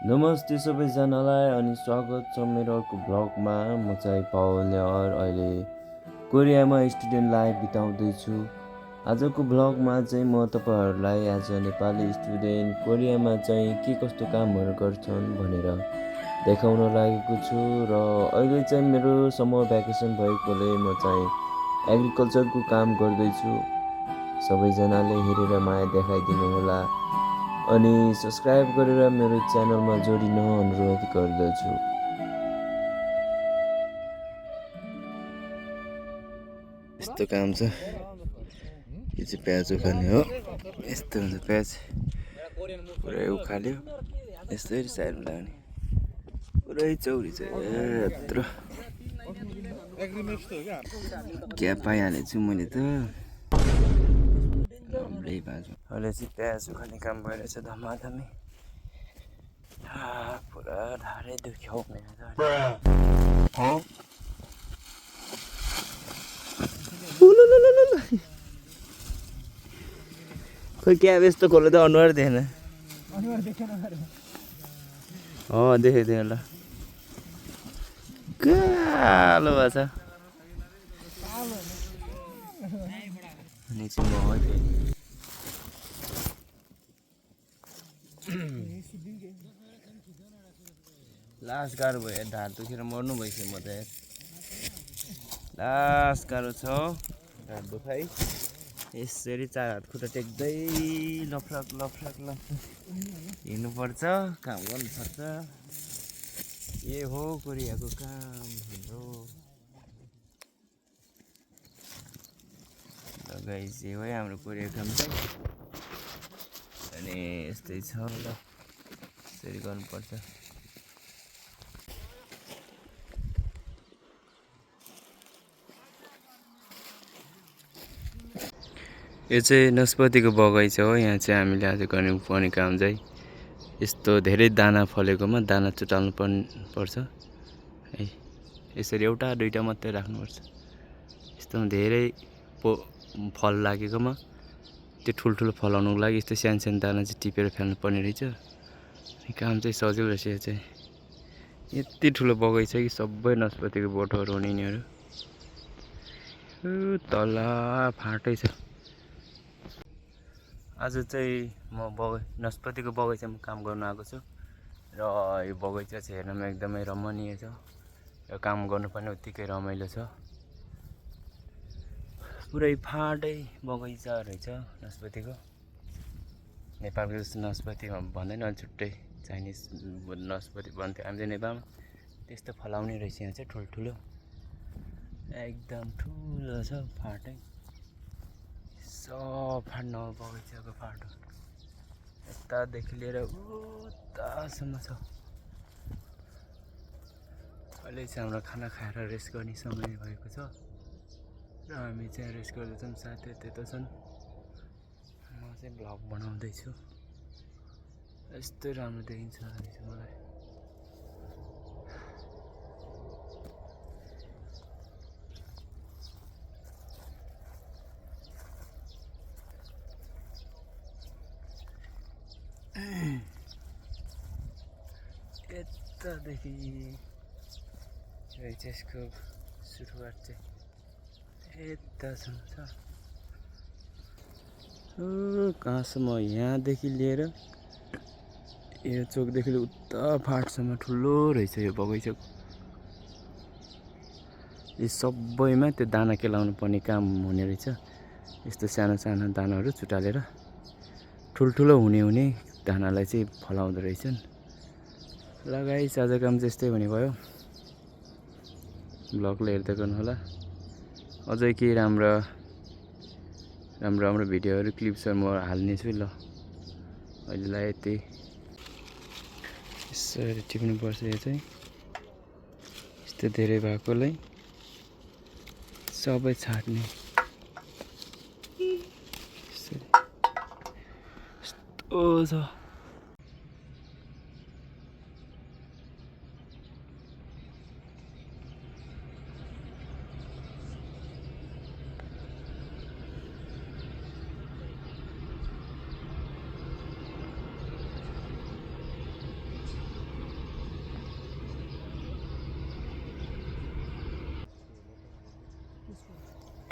नमस्ते सबैजनालाई अनि स्वागत छ मेरो अर्को भ्लगमा। म चाहिँ पावल अहिले कोरियामा स्टुडेन्ट लाइफ बिताउँदैछु। आजको भ्लगमा चाहिँ म तपाईँहरूलाई आज नेपाली स्टुडेन्ट कोरियामा चाहिँ के कस्तो कामहरू गर्छन् भनेर देखाउन लागेको छु। र अहिले चाहिँ मेरो समर भ्याकेसन भएकोले म चाहिँ एग्रिकल्चरको काम गर्दैछु। सबैजनाले हेरेर माया देखाइदिनु होला अनि सब्सक्राइब गरेर मेरो च्यानलमा जोडिन अनुरोध गर्दछु। यस्तो काम छ। यो चाहिँ प्याज उखाल्ने हो। यस्तो हुन्छ प्याज पुरै उखाल्यो यसरी साइडमा लाग्ने पुरै चौरी छ यत्रो क्या पाइहालेछु मैले त। अहिले चाहिँ प्याज उखाल्ने काम भइरहेछ धमाधमी। पुरा ढाडै दुख्यो मेरो त। खोइ क्या यस्तो खोल्यो त अनुहार देखेन। देखेँ ल कालो भएको छ। अनि चाहिँ म लास्ट गाह्रो भयो ढाड दुखेर मर्नु भइसक्यो म त। लास्ट गाह्रो छ ढाड दुखाइ। यसरी चार हात खुट्टा टेक्दै लफ्रक हिँड्नुपर्छ, काम गर्नुपर्छ। ये हो कोरियाको काम हाम्रो। गाइस यो है हाम्रो कोरिया काम चाहिँ। अनि यस्तै छ ल, यसरी गर्नुपर्छ। यो चाहिँ नास्पातीको बगैँचा हो। यहाँ चाहिँ हामीले आज गर्नुपर्ने काम चाहिँ यस्तो धेरै दाना फलेकोमा दाना चुटाल्नु पर्छ है। यसरी एउटा दुईटा मात्रै राख्नुपर्छ। यस्तोमा धेरै फल लागेकोमा त्यो ठुल्ठुलो फलाउनुको लागि यस्तो सानो सानो दाना चाहिँ टिपेर फ्याल्नु पर्ने रहेछ। काम चाहिँ सजिलो रहेछ। यो चाहिँ यति ठुलो बगैँचा कि सबै नास्पातीको बोटहरू हुने यिनीहरू। तल फाँटै छ। आज चाहिँ म नास्पातीको बगैँचामा काम गर्न आएको छु। र यो बगैँचा चाहिँ हेर्नमा एकदमै रमणीय छ र काम गर्नु पनि उत्तिकै रमाइलो छ। पुरै फाँटै बगैँचा रहेछ नास्पातीको। नेपालको जस्तो नास्पाती भन्दैन, छुट्टै चाइनिज नास्पाती भन्थ्यो हामीले नेपालमा। त्यस्तो फलाउने रहेछ यहाँ चाहिँ ठुल्ठुलो, एकदम ठुलो छ फाँटै। सब फाट्न बगैँचाको फाँटो यतादेखि लिएर उतासम्म छ। अहिले चाहिँ हाम्रो खाना खाएर रेस्ट गर्ने समय भएको छ र हामी चाहिँ रेस्ट गर्दैछौँ। साथीहरू त्यता छन्, म चाहिँ भ्लग बनाउँदैछु। यस्तै राम्रो देखिन्छ मलाई। यतादेखि रहेछ यसको सुरुवात चाहिँ यतासम्म छ। कहाँसम्म यहाँदेखि लिएर यो चोकदेखि उता फाटसम्म ठुलो रहेछ यो बगैँचाको। यो सबैमा त्यो दाना केलाउनु पर्ने काम हुने रहेछ। यस्तो सानो सानो दानाहरू चुटालेर ठुल्ठुलो हुने दानालाई चाहिँ फलाउँदो रहेछन्। ल गाइस आज काम चाहिँ यस्तै हुने भयो। भ्लगले हेर्दै गर्नु होला। अझै केही राम्रो भिडियोहरू क्लिप्सहरू म हाल्नेछु ल। अहिलेलाई यति। यसरी टिप्नुपर्छ। यो चाहिँ यस्तो धेरै भएकोलाई सबै छाड्ने। यस्तो छ।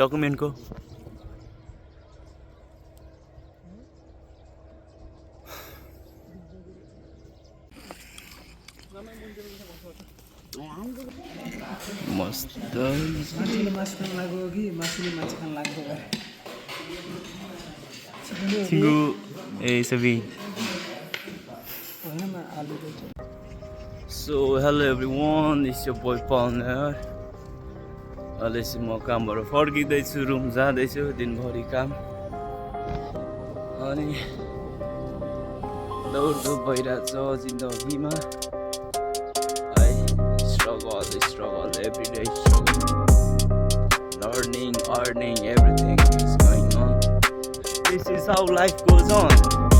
डकुमेन्टको मस्त मान्छेले मासु खान लाग्यो कि मासुले मान्छे खान लाग्यो सिङ्गु ए सबै होइन आलु रहेछ So hello everyone, this is your boy Palner. अहिले चाहिँ म कामबाट फर्किँदैछु रुम जाँदैछु दिनभरि काम अनि दौडधुप भइरहेछ जिन्दगीमा है struggle every day struggle learning earning everything is going on. This is how life goes on.